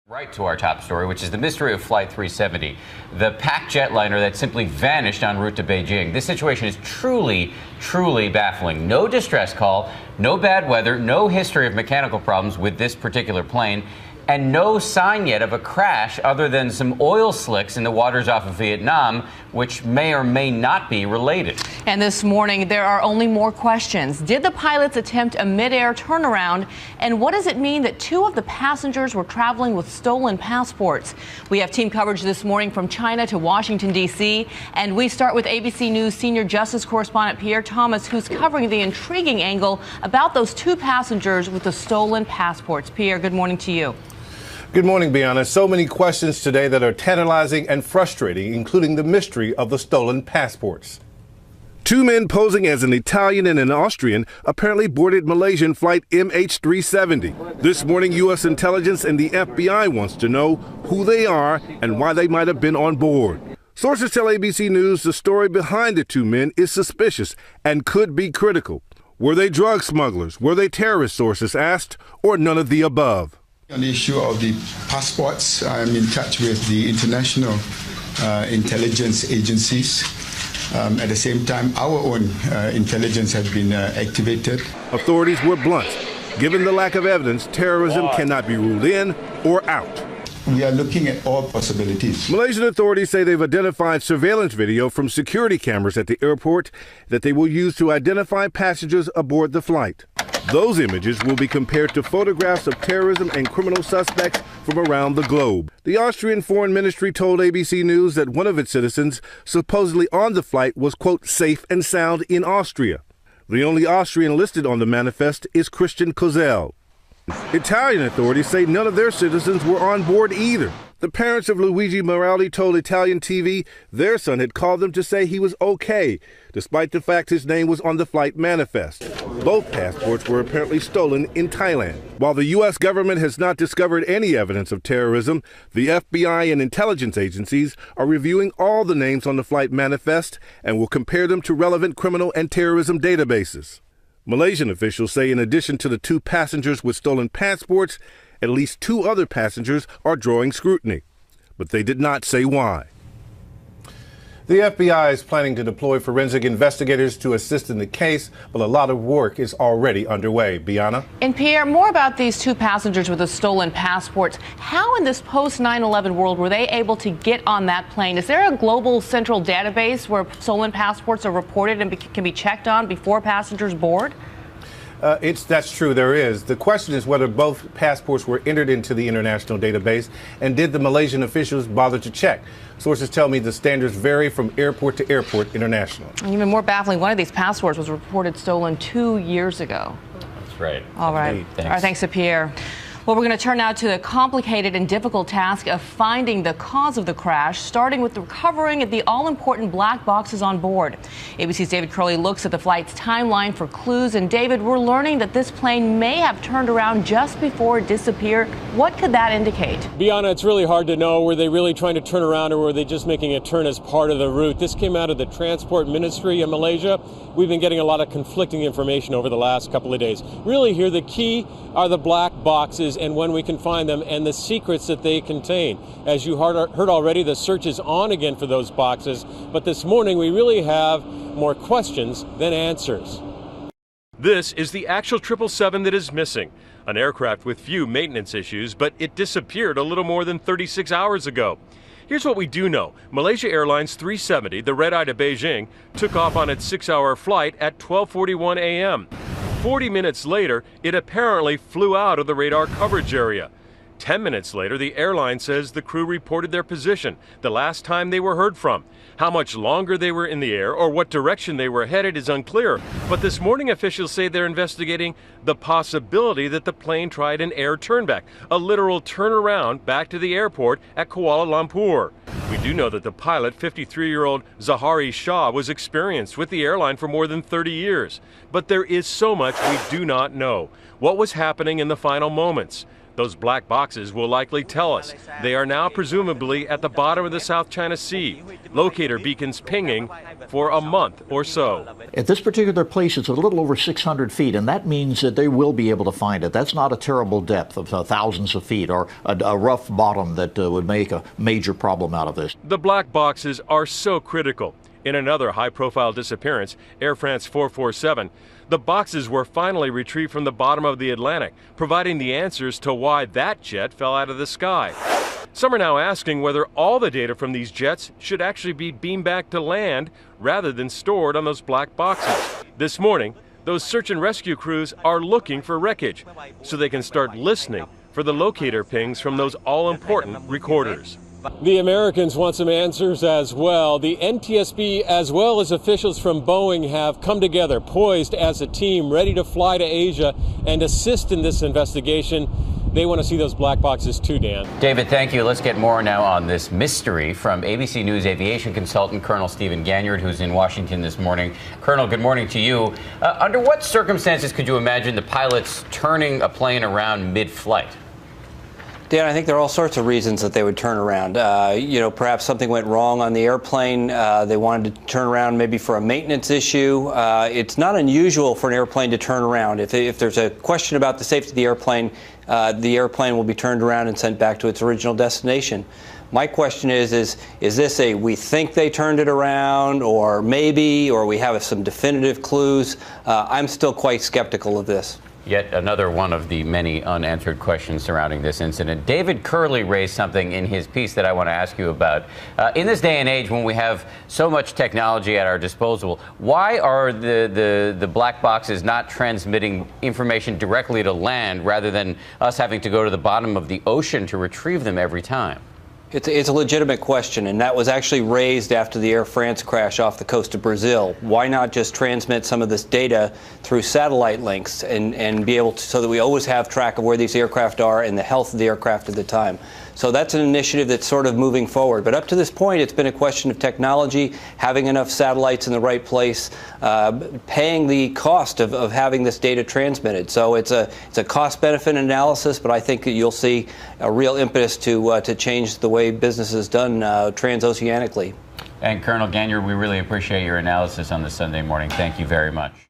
Right to our top story, which is the mystery of Flight 370, the packed jetliner that simply vanished en route to Beijing. This situation is truly baffling. No distress call, no bad weather, no history of mechanical problems with this particular plane, and no sign yet of a crash other than some oil slicks in the waters off of Vietnam, which may or may not be related. And this morning, there are only more questions. Did the pilots attempt a mid-air turnaround? And what does it mean that two of the passengers were traveling with stolen passports? We have team coverage this morning from China to Washington, D.C. And we start with ABC News senior justice correspondent Pierre Thomas, who's covering the intriguing angle about those two passengers with the stolen passports. Pierre, good morning to you. Good morning, Bianna. So many questions today that are tantalizing and frustrating, including the mystery of the stolen passports. Two men posing as an Italian and an Austrian apparently boarded Malaysian flight MH370. This morning, U.S. intelligence and the FBI wants to know who they are and why they might have been on board. Sources tell ABC News the story behind the two men is suspicious and could be critical. Were they drug smugglers? Were they terrorists, sources asked, or none of the above? On the issue of the passports, I'm in touch with the international intelligence agencies. At the same time, our own intelligence has been activated. Authorities were blunt. Given the lack of evidence, terrorism cannot be ruled in or out. We are looking at all possibilities. Malaysian authorities say they've identified surveillance video from security cameras at the airport that they will use to identify passengers aboard the flight. Those images will be compared to photographs of terrorism and criminal suspects from around the globe. The Austrian Foreign Ministry told ABC News that one of its citizens supposedly on the flight was, quote, safe and sound in Austria. The only Austrian listed on the manifest is Christian Kozel. Italian authorities say none of their citizens were on board either. The parents of Luigi Morelli told Italian TV their son had called them to say he was okay, despite the fact his name was on the flight manifest. Both passports were apparently stolen in Thailand. While the U.S. government has not discovered any evidence of terrorism, the FBI and intelligence agencies are reviewing all the names on the flight manifest and will compare them to relevant criminal and terrorism databases. Malaysian officials say in addition to the two passengers with stolen passports, at least two other passengers are drawing scrutiny, but they did not say why. The FBI is planning to deploy forensic investigators to assist in the case, but a lot of work is already underway. Bianna? And Pierre, more about these two passengers with the stolen passports. How in this post-9/11 world were they able to get on that plane? Is there a global central database where stolen passports are reported and can be checked on before passengers board? That's true, there is. The question is whether both passports were entered into the international database, and did the Malaysian officials bother to check? Sources tell me the standards vary from airport to airport internationally. And even more baffling, one of these passports was reported stolen 2 years ago. That's right. All right. Thanks. All right, thanks to Pierre. Well, we're going to turn now to the complicated and difficult task of finding the cause of the crash, starting with the recovering of the all-important black boxes on board. ABC's David Curley looks at the flight's timeline for clues. And David, we're learning that this plane may have turned around just before it disappeared. What could that indicate? Bianna, it's really hard to know. Were they really trying to turn around, or were they just making a turn as part of the route? This came out of the Transport Ministry in Malaysia. We've been getting a lot of conflicting information over the last couple of days. Really here, the key are the black boxes and when we can find them and the secrets that they contain. As you heard already, the search is on again for those boxes. But this morning, we really have more questions than answers. This is the actual 777 that is missing. An aircraft with few maintenance issues, but it disappeared a little more than 36 hours ago. Here's what we do know. Malaysia Airlines 370, the red-eye to Beijing, took off on its 6-hour flight at 12:41 a.m. 40 minutes later, it apparently flew out of the radar coverage area. 10 minutes later, the airline says the crew reported their position, the last time they were heard from. How much longer they were in the air or what direction they were headed is unclear. But this morning, officials say they're investigating the possibility that the plane tried an air turnback, a literal turnaround back to the airport at Kuala Lumpur. We do know that the pilot, 53-year-old Zahari Shah, was experienced with the airline for more than 30 years. But there is so much we do not know. What was happening in the final moments? Those black boxes will likely tell us. They are now presumably at the bottom of the South China Sea. Locator beacons pinging for a month or so. At this particular place, it's a little over 600 feet, and that means that they will be able to find it. That's not a terrible depth of thousands of feet or a rough bottom that would make a major problem out of this. The black boxes are so critical. In another high-profile disappearance, Air France 447, the boxes were finally retrieved from the bottom of the Atlantic, providing the answers to why that jet fell out of the sky. Some are now asking whether all the data from these jets should actually be beamed back to land rather than stored on those black boxes. This morning, those search and rescue crews are looking for wreckage so they can start listening for the locator pings from those all-important recorders. The Americans want some answers as well. The NTSB, as well as officials from Boeing, have come together, poised as a team, ready to fly to Asia and assist in this investigation. They want to see those black boxes too, Dan. David, thank you. Let's get more now on this mystery from ABC News aviation consultant Colonel Stephen Ganyard, who's in Washington this morning. Colonel, good morning to you. Under what circumstances could you imagine the pilots turning a plane around mid-flight? Dan, I think there are all sorts of reasons that they would turn around. Perhaps something went wrong on the airplane. They wanted to turn around maybe for a maintenance issue. It's not unusual for an airplane to turn around. If there's a question about the safety of the airplane will be turned around and sent back to its original destination. My question is this a we think they turned it around, or maybe, or we have some definitive clues? I'm still quite skeptical of this. Yet another one of the many unanswered questions surrounding this incident. David Curley raised something in his piece that I want to ask you about. In this day and age when we have so much technology at our disposal, why are the black boxes not transmitting information directly to land rather than us having to go to the bottom of the ocean to retrieve them every time? It's a legitimate question, and that was actually raised after the Air France crash off the coast of Brazil. Why not just transmit some of this data through satellite links and be able to, so that we always have track of where these aircraft are and the health of the aircraft at the time? So that's an initiative that's sort of moving forward. But up to this point, it's been a question of technology, having enough satellites in the right place, paying the cost of having this data transmitted. So it's a cost-benefit analysis, but I think that you'll see a real impetus to change the way business is done transoceanically. And Colonel Ganyard, we really appreciate your analysis on this Sunday morning. Thank you very much.